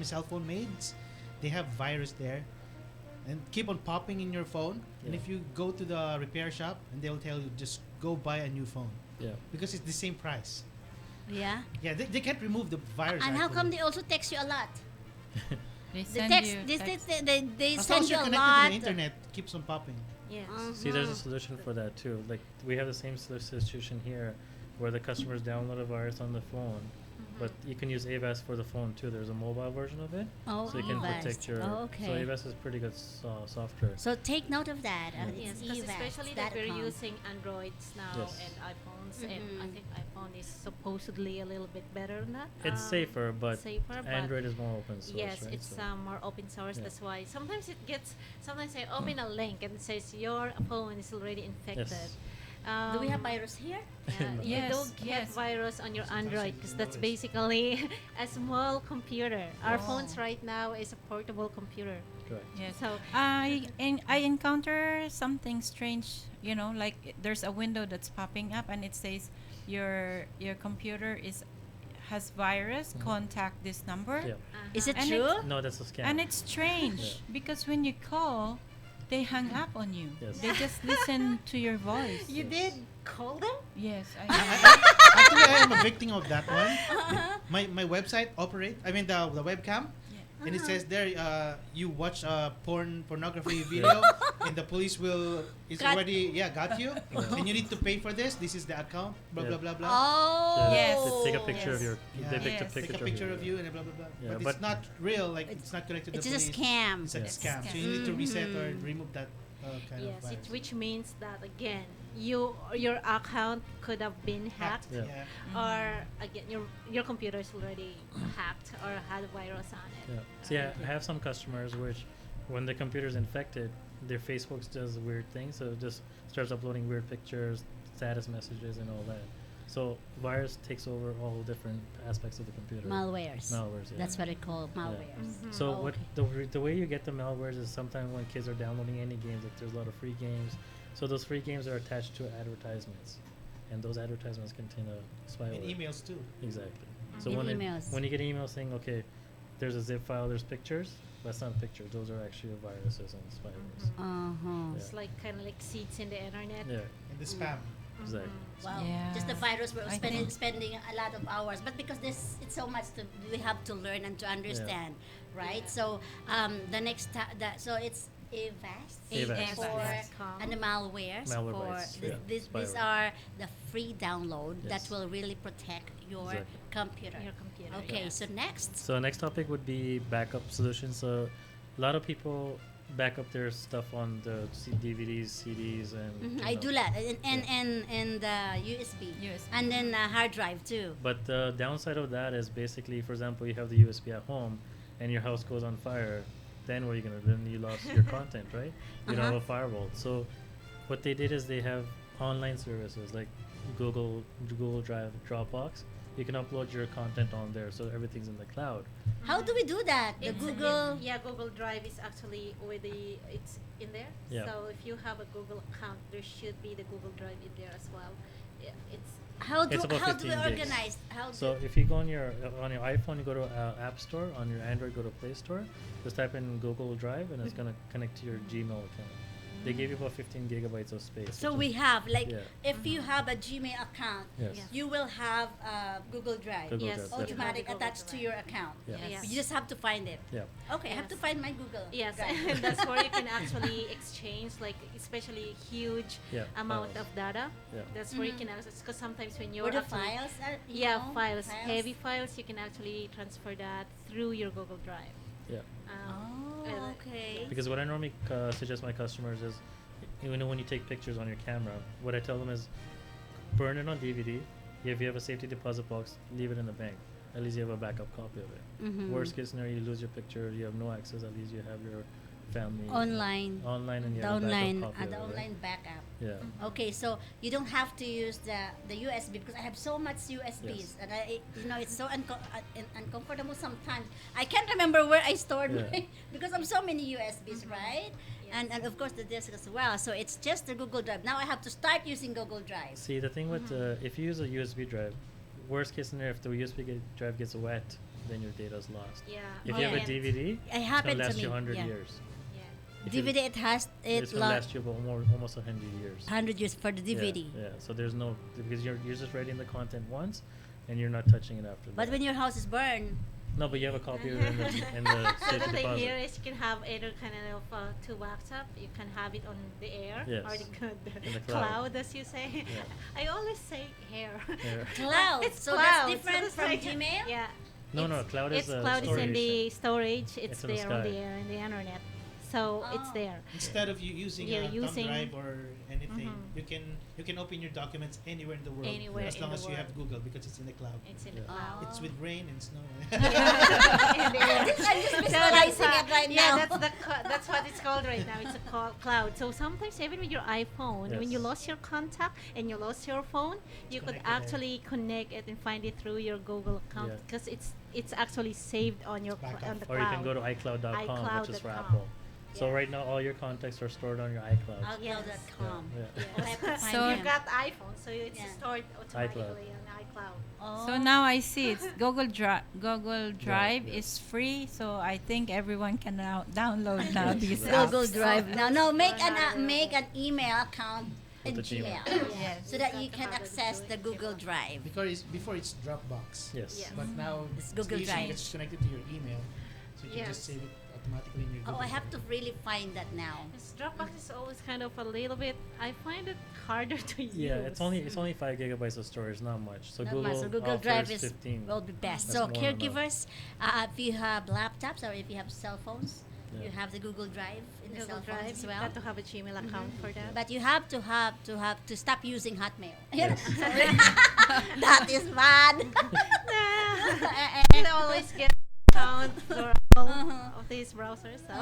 cell phone maids. They have virus there, and keep on popping in your phone. And Yeah. if you go to the repair shop, and they'll tell you just go buy a new phone Yeah. because it's the same price. Yeah. Yeah, they can't remove the virus. And how actually. come they also text you a lot? they The send text, you text. they As long send as you you're a connected lot. to the internet, keeps on popping. Yes. See, there's a solution for that too. Like we have the same situation here, where the customers download a virus on the phone, but you can use AVAS for the phone too. There's a mobile version of it, Oh, so you can AVAS. protect your. Oh, So okay. AVAS is pretty good software. So take note of that. Yes, It's because EVAX, especially that that we're account. using Androids now Yes. and iPhones, and I Mhm. think iPhone is supposedly a little bit better than that. It's safer, but safer, but Android is more open source. yes, right? it's So- more open source. Yeah. That's why sometimes sometimes I open a link and it says your phone is already infected. Yes. Do we have virus here? No. You Yes, don't get yes. virus on your Sometimes Android you because can that's notice. basically a small computer. Our Oh. phones right now is a portable computer. Correct. Yes. So I encounter something strange, like there's a window that's popping up and it says your computer has virus, contact this number. Yeah. Is it And true? No, that's a scam. And it's strange because when you call, they hang up on you. Yes. They just listen to your voice. you did call them? Yes, Actually, I am a victim of that one. My website the webcam, and it says there you watch a pornography video, and the police Got got you, and you need to pay for this. This is the account, blah Yeah. blah blah blah. Oh. Yeah, Yes. they take a picture of Yes. your. Yeah. They take Yes. a Take a picture of you and blah blah blah. Yeah, but but- it's not real. Like it's not connected to It's the just a police. scam. It's a Yeah. scam. So you need to reset or remove that kind Yes, of virus. which means that again, your account could have been hacked, Yeah. or again your computer is already hacked or had a virus on it. Yeah. So yeah, I have some customers which, when the computer's infected, their Facebook does weird things. So it just starts uploading weird pictures, status messages, and all that. So virus takes over all different aspects of the computer. Malwares. Malwares. Yeah. That's what I call malwares. So Oh, what okay. the way you get the malwares is sometimes when kids are downloading any games, like there's a lot of free games. So those free games are attached to advertisements, and those advertisements contain a spyware. And emails too. Exactly. So And when emails. when you get emails saying, okay, there's a zip file, there's pictures, that's not pictures. Those are actually viruses and spywares. Uh-huh. It's like kind of like seeds in the internet. Yeah, And the spam. exactly. Wow. Yeah. Just the virus, we're I spending a lot of hours. But because it's so much we have to learn and to understand, right? Yeah. So the next so it's AVAS AVAS. for AVAS.com. and the malwares for Malwarebytes, yeah, these spyware. are the free download that Yes. will really protect your Exactly. computer. Your computer. Okay, yeah. so next. So next topic would be backup solutions. So a lot of people back up their stuff on the DVDs, CDs, and Mhm, you I know. do that and USB USB. and then hard drive too. But the downside of that is basically, for example, you have the USB at home, and your house goes on fire. Then what are you gonna do? Then you lost your content, right? You don't have a firewall. So what they did is they have online services like Google Drive, Dropbox. You can upload your content on there, so everything's in the cloud. How do we do that? The It's Google. Google Drive is actually it's in there. Yeah. So if you have a Google account, there should be the Google Drive in there as well. Yeah, it's How do It's about how do we 15 gigs. organize? How So do if you go on your iPhone, you go to App Store. On your Android, go to Play Store. Just type in Google Drive, and it's gonna connect to your Gmail account. They gave you about 15 gigabytes of space. So which we is- have like Yeah. if you have a Gmail account, Yes. Yeah. you will have Google Drive Google Yes. Drive, Automatic automatic Google attached to Drive. your account. Yeah. Yes. You just have to find it. Yeah. Okay, I have to Yes. find my Google. Yes, Drive. and that's where you can actually exchange, like especially huge Yeah, amount files. of data. Yeah. That's where you Mhm. can access. Because sometimes when you're Or the actually, files are, you yeah, know, files, heavy files, you can actually transfer that through your Google Drive. Yeah. Oh, okay. Because what I normally suggest my customers is, when you take pictures on your camera, what I tell them is, burn it on DVD. If you have a safety deposit box, leave it in the bank. At least you have a backup copy of it. Mhm. Worst case scenario, you lose your picture, you have no access. At least you have your family Online. online, and you The have a online, backup copy the of it, right? online backup. Yeah. Okay, so you don't have to use the USB because I have so much USBs Yes. and it's so uncomfortable sometimes. I can't remember where I stored Yeah. my because of so many USBs, right? And of course the disk as well. So it's just the Google Drive. Now I have to start using Google Drive. See, the thing with if you use a USB drive, worst case scenario, if the USB drive gets wet, then your data is lost. Yeah. If Oh, you have yeah. a DVD, It it's gonna happened to last me. you 100 yeah. years. Yeah. If you- DVD it has It's gonna last you about almost 100 years. 100 years for the DVD. Yeah. So there's no, because you're just writing the content once, and you're not touching it after But that. when your house is burned, No, but you have a copy of it in the So safe the thing deposit. here is you can have either kind of two backup. You can have it on the air Yes. or In the the cloud. cloud, as you say. Yeah. I always say air. Air. cloud. It's So cloud. that's different it's from like- Gmail? Yeah. No, It's- cloud is cloud is in storage. the storage. It's in the there on sky. the air in the internet. So it's Oh. there. Instead of you using You're a thumb using- drive or anything, Mhm. you can open your documents anywhere in the world Anywhere as in long the as you have world. Google because it's in the cloud. It's in Yeah. the cloud. It's with rain and snow. Yeah. I'm just visualizing it right yeah, now. that's what it's called right now. It's a cloud. So sometimes even with your iPhone, when you Yes. lost your contact and you lost your phone, you could connected there. actually connect it and find it through your Google account Yeah. because it's actually saved on your It's on the Or cloud. you can go to iCloud.com, which is for iCloud.com. Apple. So Yeah. right now, all your contacts are stored on your iCloud. Outloud.com. Yeah. Oh, I have to find So- him. You've got iPhone, so it's Yeah. stored automatically on iCloud. Oh. So now I see it's Google Drive yeah. is free, so I think everyone can now download now these Google apps. Drive. Now, make Not make an email account in With the Gmail. Gmail, Yes. so that you Have to can have it access to the it, Google Gmail. Drive. Before it's Dropbox. Yes. Yes. But now It's Google easy, Drive. it's connected to your email, so you can Yes. just save it automatically in your Oh, Google I have to Drive. really find that now. This Dropbox is always kind of a little bit. I find it harder to use. Yeah, it's only 5 gigabytes of storage, not much. So Not Google, much. So Google offers Drive is 15. will be best. That's So more than enough. caregivers, if you have laptops or if you have cell phones, Yeah. you have the Google Drive in the Google cell Drive. phones as You've well. got to have a Gmail account for that. But you have to stop using Hotmail. Yes. Sorry. That is bad. You always get account for all of these browsers. So.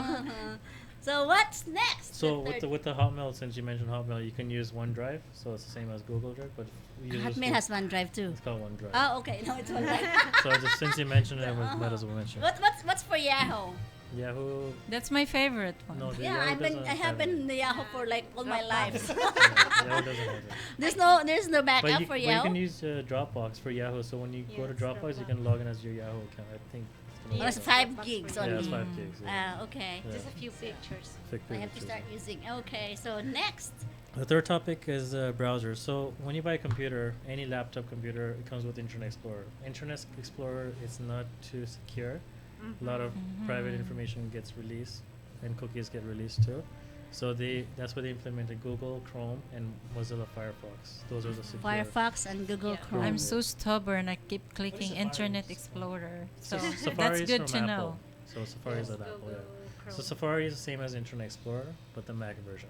So what's next? So The with the Hotmail, since you mentioned Hotmail, you can use OneDrive. So it's the same as Google Drive, but third- Hotmail has OneDrive too. It's called OneDrive. Oh, okay. No, it's OneDrive. So just since you mentioned it, we might as well mention. What's for Yahoo? Yahoo. That's my favorite one. No, the Yeah, Yahoo I doesn't have been in the Yahoo for like all my life. Yeah, Yahoo doesn't have it. There's no backup But you, for but you Yahoo. can use Dropbox for Yahoo. So when you go to Yes, Dropbox, you can log in as your Yahoo account. I think. It's Oh, gonna it's work. 5 gigs Yeah, only. it's 5 gigs. Yeah. Okay. Yeah. Just a few pictures. Thick I have to pictures, start yeah. using. Okay, so next. The third topic is browsers. So when you buy a computer, any laptop computer, it comes with Internet Explorer. Internet Explorer is not too secure. A lot of private information gets released, and cookies get released too. So that's why they implemented Google Chrome and Mozilla Firefox. Those are the secure. Firefox and Google Yeah. Chrome. I'm so stubborn. I keep clicking Safari? Internet Explorer. So Safari that's is good from to Apple. know. So Safari is at Apple. Google Yeah. So Chrome. Safari is the same as Internet Explorer, but the Mac version.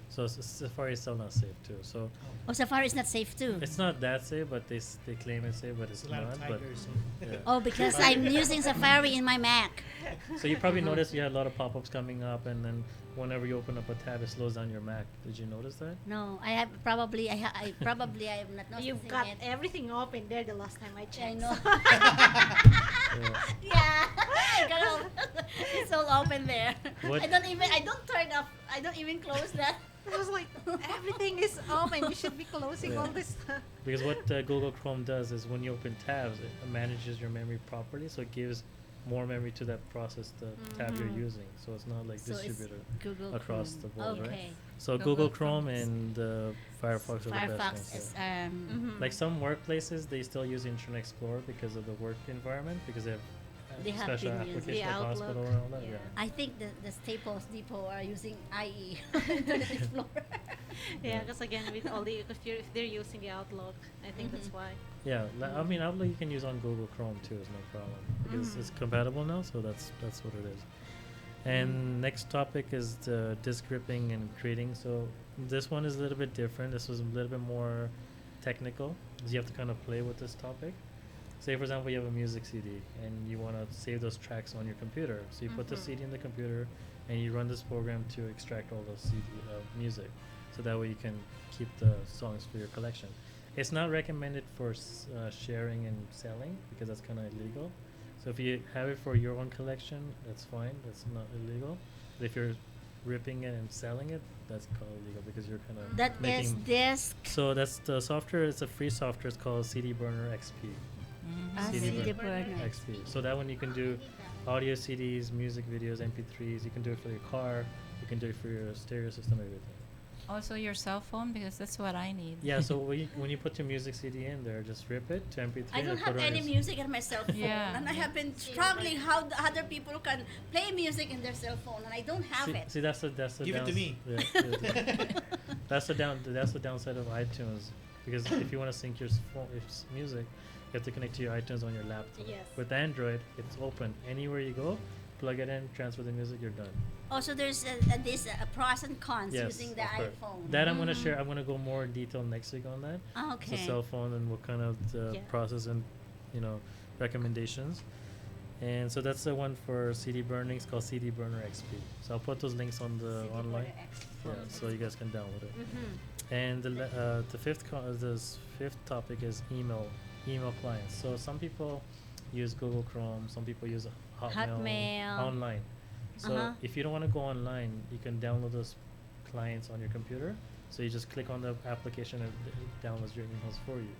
So Safari is still not safe too. So Oh, Safari is not safe too. it's not that safe, but they claim it's safe, but it's There's a lot not. of But tigers. yeah. Oh, because I'm using Safari in my Mac. So you probably noticed you had a lot of pop-ups coming up, and then whenever you open up a tab, it slows down your Mac. Did you notice that? No, I have probably I have not noticing You've got it. everything open there the last time I I checked. know. Yeah. Yeah, I got all, it's all open there. What- I don't turn off. I don't even close that. I was like, everything is open. You should be closing Yeah. all this stuff. Because what Google Chrome does is when you open tabs, it manages your memory properly, so it gives more memory to that process the tab you're using. So it's not like So it's distributed Google across Chrome. the board, Okay. right? So Google Google Chrome Chrome is- and Firefox are the best Firefox ones. is Yeah. Like some workplaces, they still use Internet Explorer because of the work environment, because they have They have special been using application the like Outlook. hospital and all that. Yeah. Yeah. I think the Staples Depot are using IE Internet Explorer. Yeah, because again, with all the if they're using the Outlook, I think that's why. Yeah, I mean, Outlook you can use on Google Chrome too, is no problem because it's compatible now. So that's what it is. And next topic is the disk ripping and creating. So this one is a little bit different. This was a little bit more technical. So you have to kind of play with this topic. Say for example, you have a music CD and you want to save those tracks on your computer. So you put the CD in the computer and you run this program to extract all the CD music. So that way you can keep the songs for your collection. It's not recommended for sharing and selling because that's kind of illegal. So if you have it for your own collection, that's fine. That's not illegal. But if you're ripping it and selling it, that's called illegal because you're kind of That is making. disk. So that's the software. It's a free software. It's called CD Burner XP. CD burner. XP. So that one you can do audio CDs, music videos, MP3s. You can do it for your car. You can do it for your stereo system, everything. Also your cell phone, because that's what I need. Yeah. So when you put your music CD in there, just rip it to MP3. I don't and have put it on any your music on my cell phone, Yeah. and I have been struggling how the other people can play music in their cell phone, and I don't have it. See, that's the Give it to me. Yeah, that's the downside of iTunes, because if you want to sync your music, you have to connect to your iTunes on your laptop. Yes. With Android, it's open anywhere you go. Plug it in, transfer the music, you're done. Also, there's this pros and cons Yes, using the of course. iPhone. That I'm gonna share. I'm gonna go more in detail next week on that. Okay. The cell phone and what kind of Yeah. process and recommendations. And so that's the one for CD burning. It's called CD Burner XP. So I'll put those links on the online. Yeah, so you guys can download it. And the fifth topic is email clients. So some people use Google Chrome. Some people use Hotmail. online. So if you don't want to go online, you can download those clients on your computer. So you just click on the application and it downloads your emails for you.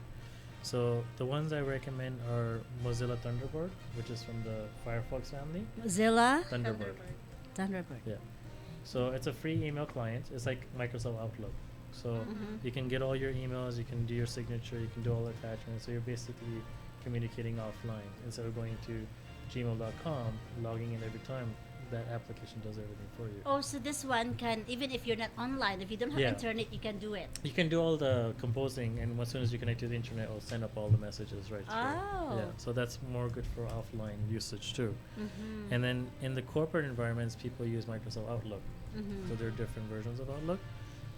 So the ones I recommend are Mozilla Thunderbird, which is from the Firefox family. Mozilla Thunderbird. Thunderbird. Yeah. So it's a free email client. It's like Microsoft Outlook. So you can get all your emails, you can do your signature, you can do all the attachments. So you're basically communicating offline instead of going to gmail.com, logging in every time. That application does everything for you. Oh, so this one can, even if you're not online, if you don't have Yeah. internet, you can do it. You can do all the composing, and as soon as you connect to the internet, it'll send up all the messages right through. Oh. Yeah, so that's more good for offline usage too. And then in the corporate environments, people use Microsoft Outlook. So there are different versions of Outlook.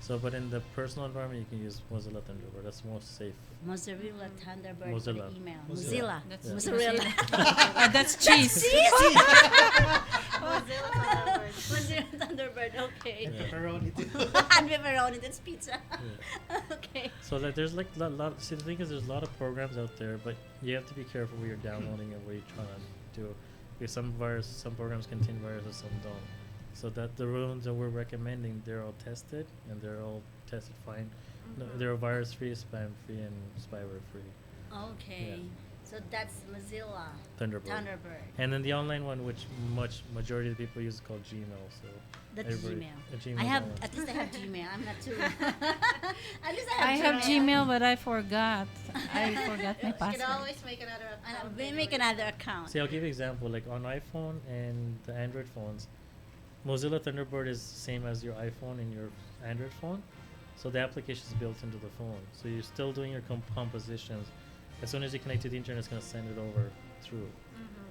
So, but in the personal environment, you can use Mozilla Thunderbird. That's most safe. Mozilla Thunderbird for Mozilla. the email. Mozilla. Mozilla. That's Mozzarella. That's cheese. Mozilla Thunderbird. Mozilla Thunderbird. Okay. And pepperoni too. And pepperoni. That's pizza. Okay. So like, there's like lot. See, the thing is, there's a lot of programs out there, but you have to be careful what you're downloading and what you're trying to do. Because some programs contain viruses, some don't. So that the ones that we're recommending, they're all tested and they're all tested fine. No, they're virus-free, spam-free, and spyware-free. Okay. Yeah. So that's Mozilla Thunderbird. Thunderbird. And then the online one, which majority of the people use, is called Gmail. So That's everybody- Gmail. Gmail's I have, online. at least I have Gmail. I'm not too. At least I have Gmail, but I forgot. I forgot my You can password. always make another account. We make another account. See, I'll give you an example. Like on iPhone and the Android phones, Mozilla Thunderbird is same as your iPhone and your Android phone. So the application is built into the phone. So you're still doing your compositions. As soon as you connect to the internet, it's going to send it over through.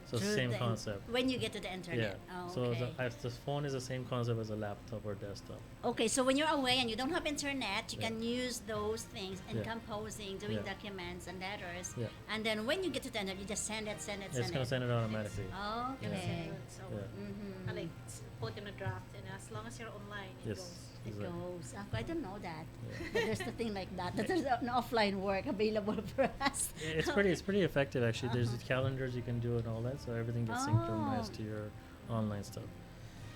So Through same the concept. When you get to the internet. Yeah. Oh, So okay. the phone is the same concept as a laptop or desktop. Okay, so when you're away and you don't have internet, you Yeah. can use those things in Yeah. composing, doing Yeah. documents and letters. Yeah. And then when you get to the internet, you just send it. It's going to send it automatically. Okay. So, Yeah. Mm-hmm. I like put in a draft, and as long as you're online, it Yes. goes. It exactly. goes. I don't know that. Yeah. But there's the thing like that. That there's an offline work available for us. Yeah, it's pretty effective actually. There's calendars you can do and all that, so everything gets synchronized to your online stuff.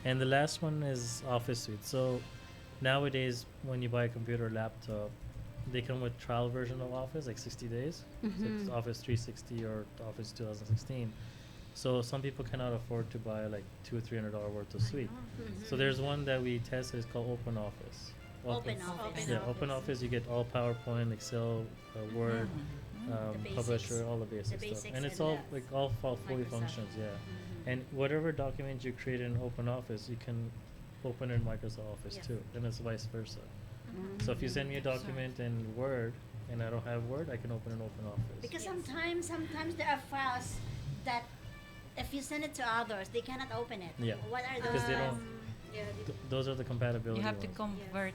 And the last one is Office Suite. So nowadays, when you buy a computer or laptop, they come with trial version of Office, like 60 days. So it's Office 360 or Office 2016. So some people cannot afford to buy like $200-300 worth of suite. So there's one that we tested. It's called Open Office. Open Office. Yeah, Open Office. You get all PowerPoint, Excel, Word, The Publisher, basics. all the basic The stuff, basics and it's and all the like all fully Microsoft. functions. Yeah, and whatever document you create in Open Office, you can open in Microsoft Office Yes. too, and it's vice versa. So if you send me a document in Word and I don't have Word, I can open in Open Office. Because sometimes there are files that if you send it to others, they cannot open it. Yeah. What are Because those? they don't. Yeah. Those are the compatibility You have to ones. convert.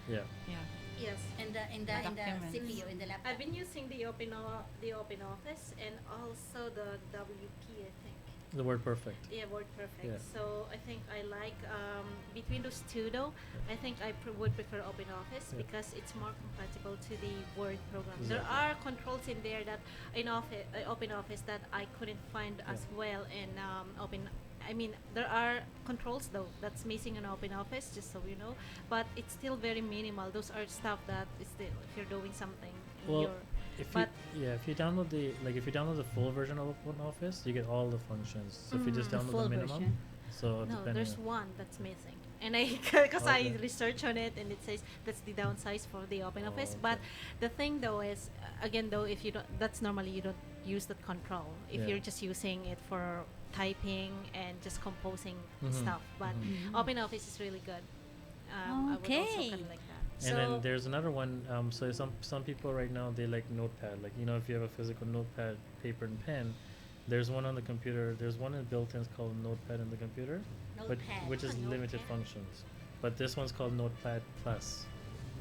Yeah. Yeah. Yes. in the Documents. CPU in the laptop. I've been using the Open Office and also the WP, I think. The Word Perfect. Yeah, WordPerfect. Yeah. So I think I like between those two though. I think I would prefer Open Office Yeah. because it's more compatible to the Word program. There Exactly. are controls in there that in Open Office that I couldn't find as well in Open. I mean, there are controls though that's missing in Open Office, just so you know. But it's still very minimal. Those are stuff that is still if you're doing something in Well, your. if But you download the full version of Open Office, you get all the functions. So if you just The download full the minimum, version. so No, depending there's on- one that's missing, and because I Okay. research on it, and it says that's the downsize for the Open Oh, Office. okay. But the thing though is, again though, if you don't, that's normally you don't use that control. If Yeah. you're just using it for typing and just composing Mhm. stuff, but Mhm. Open Office is really good. I would also Okay. kind of like that. And So- then there's another one. So some people right now they like Notepad. Like if you have a physical Notepad, paper and pen, there's one on the computer. There's one in built-in called Notepad in the computer, but Notepad. which is limited Notepad. functions. But this one's called Notepad Plus,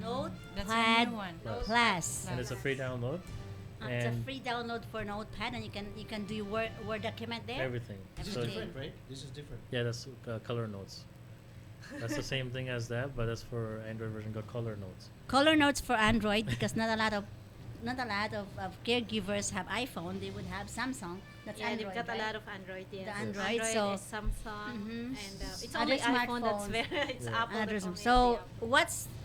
That's a Notepad new one. Plus. and it's a free download. It's a And free download for Notepad, and you can do Word document there. everything. This is So different, right? This is different. yeah, that's Color Notes. That's the same thing as that, but that's for Android version called Color Notes. Color notes for Android because not a lot of caregivers have iPhone. They would have Samsung. That's Yeah, Android, they've got right? a lot of Android. Yes. The Android, so- is Samsung, Mhm. and it's Other only iPhone that's smartphones. very. It's Yeah. Apple. Android. That's only So the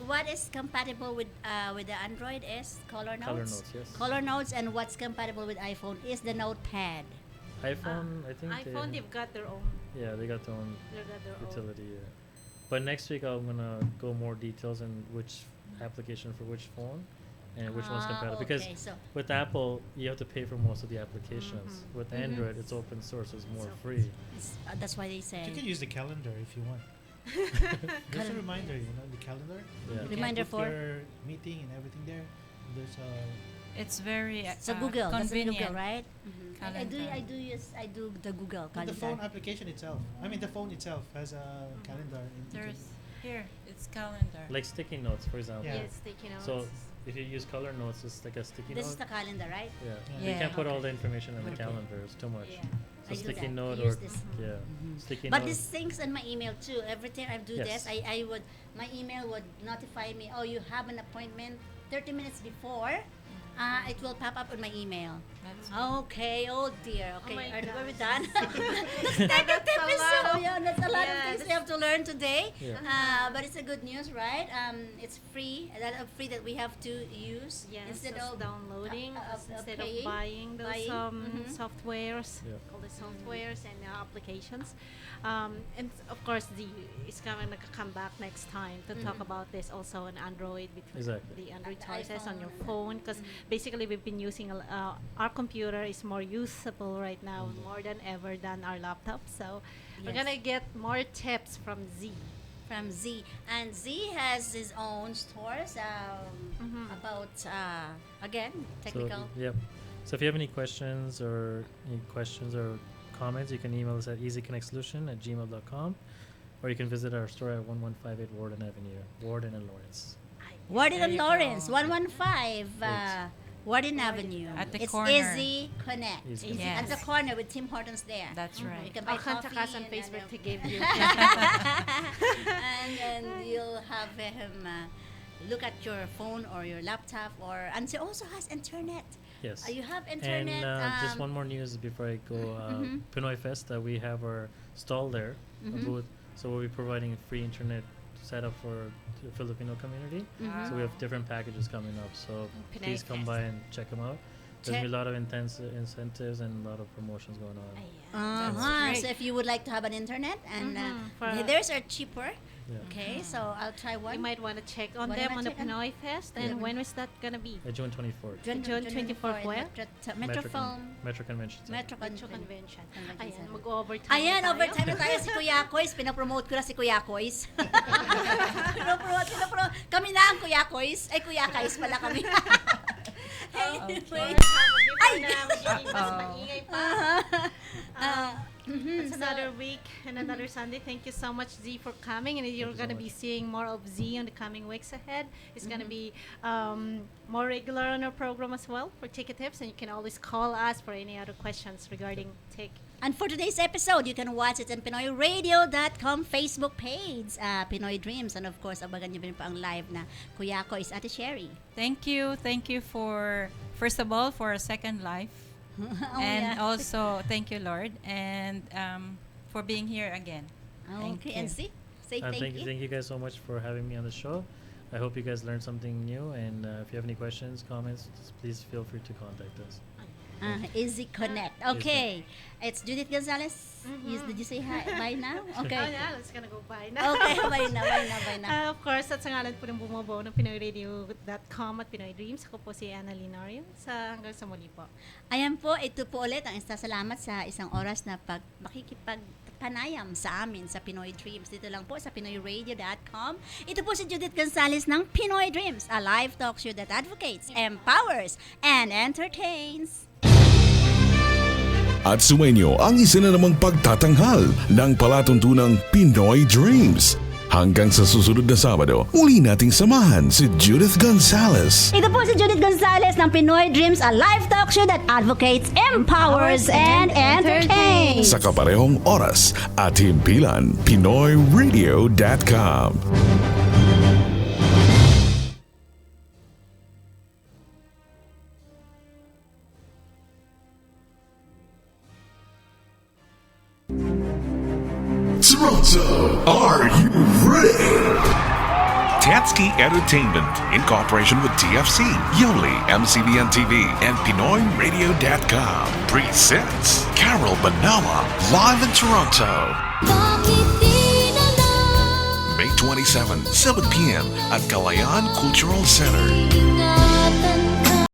what is compatible with the Android is Color Notes. Color Notes, yes. Color Notes, and what's compatible with iPhone is the Notepad. iPhone, I think. iPhone, they've got their own. Yeah, they got their own They've got their own. utility. Yeah. But next week I'm gonna go more details in which application for which phone and which one's compatible. Because Okay, so with Apple, you have to pay for most of the applications. With Android, it's open source, it's more free. that's why they say You can use the calendar if you want. There's a reminder, the calendar. Yeah. You can Reminder put for- your meeting and everything there. There's a It's very so Google. That's the convenient. Google, right? Calendar. I do the Google the calendar. phone application itself. I mean, the phone itself has a calendar. There's here. It's calendar. Like sticky notes, for example. Yeah. Yes, sticky notes. So if you use Color Notes, it's like a sticky This note. is the calendar, right? Yeah. Yeah. You can't put all Okay. the information in the Okay. calendar. It's too much. Yeah. So I do sticky that. note I or use this. yeah, sticky But note. this things in my email too. Every time I do Yes. this, I would my email would notify me. Oh, you have an appointment 30 minutes before. It will pop up on my email. That's Okay. Oh dear. Okay. my Are we gosh. done? That's That's a lot of- that's a lot of Yeah, things we that's- have to learn today. Yeah. But it's a good news, right? It's free. Free that we have to use Yes, instead just of downloading of instead paying, of buying those buying, mhm. softwares, Yeah. called the softwares and applications. And of course, it's going to come back next time to talk about this also on Android between Exactly. the Android The choices on your iPhone. phone because basically we've been using our computer is more usable right now more than ever than our laptop. So we're Yes. gonna get more tips from Z. from Z. And Z has his own stores about again technical. So, yep. So if you have any questions or comments, you can email us at easyconnectsolution@gmail.com, or you can visit our store at 1158 Warden Avenue, Warden and Lawrence. Warden There and you Lawrence, go. 115 Right. Warden Avenue. At the it's corner. Easy Connect. Easy Easy Connect. At the corner with Tim Hortons there. That's You right. can buy I'll contact coffee us on and Facebook to then- give you. and you'll have him look at your phone or your laptop, and he also has internet. Yes. You have internet. And just one more news before I go. Pinoy Fest, we have our stall there, a booth. So we'll be providing free internet setup for the Filipino community. So we have different packages coming up. So Pinoy please come Fest. by and check them out. There's gonna be a lot of intense incentives and a lot of promotions going on. great. So if you would like to have an internet and For- theirs are cheaper. Yeah. Okay, so I'll try one. You might want to check on Why them not on the check on- Pinoy Fest. And when is that gonna be? June 24th. June 24th, where? Metrofilm. Metro Convention Center. Metro Metro Convention. Convention. Convention Ayan, Center. mag-overtime Ayan, na tayo. overtime na tayo si KUYAKUYZ. Pinapromote ko na si KUYAKUYZ. pinapromote. Kami na ang KUYAKUYZ. Ay, KUYAKUYZ pala kami. Anyway. Ay! Magiging mas maingay pa. It's another week and another Sunday. Thank you so much, Z, for coming. And you're going to be seeing more of Z in the coming weeks ahead. It's going to be more regular on our program as well for ticket tips. And you can always call us for any other questions regarding tick. And for today's episode, you can watch it on PinoyRadio.com Facebook page, Pinoy Dreams. And of course, abangan nyo rin pa ang live na KUYAKUYZ Ate Sherry. Thank you for, first of all, for a second life. And also, thank you, Lord, and for being here again. Thank Okay, you. and see? Say thank you. Thank you guys so much for having me on the show. I hope you guys learned something new. And if you have any questions, comments, just please feel free to contact us. Easy Connect. Okay. It's Judith Gonzalez. Did you say hi? Bye now? Okay. Oh, yeah, it's gonna go by now. Okay, bye na. Of course, at sa ngalan po ng bumubuo ng PinoyRadio.com at Pinoy Dreams, ako po si Anna Linario. Hanggang sa muli po. Ayan po, ito po ulit ang salamat sa isang oras na makikipagpanayam sa amin sa Pinoy Dreams. Dito lang po sa PinoyRadio.com. Ito po si Judith Gonzalez ng Pinoy Dreams, a live talk show that advocates, empowers, and entertains. At sumainyo ang isa na namang pagtatanghal ng palatuntunang Pinoy Dreams. Hanggang sa susunod na Sabado, muli nating samahan si Judith Gonzalez. Ito po si Judith Gonzalez ng Pinoy Dreams, a live talk show that advocates, empowers, and entertains. Sa kaparehong oras at himpilan, PinoyRadio.com. Toronto, are you ready? Tatsky Entertainment, in cooperation with TFC, Yoli, MCBN TV, and PinoyRadio.com, presents Carol Banawa live in Toronto. May 27, 7 p.m. at Kalayaan Cultural Center.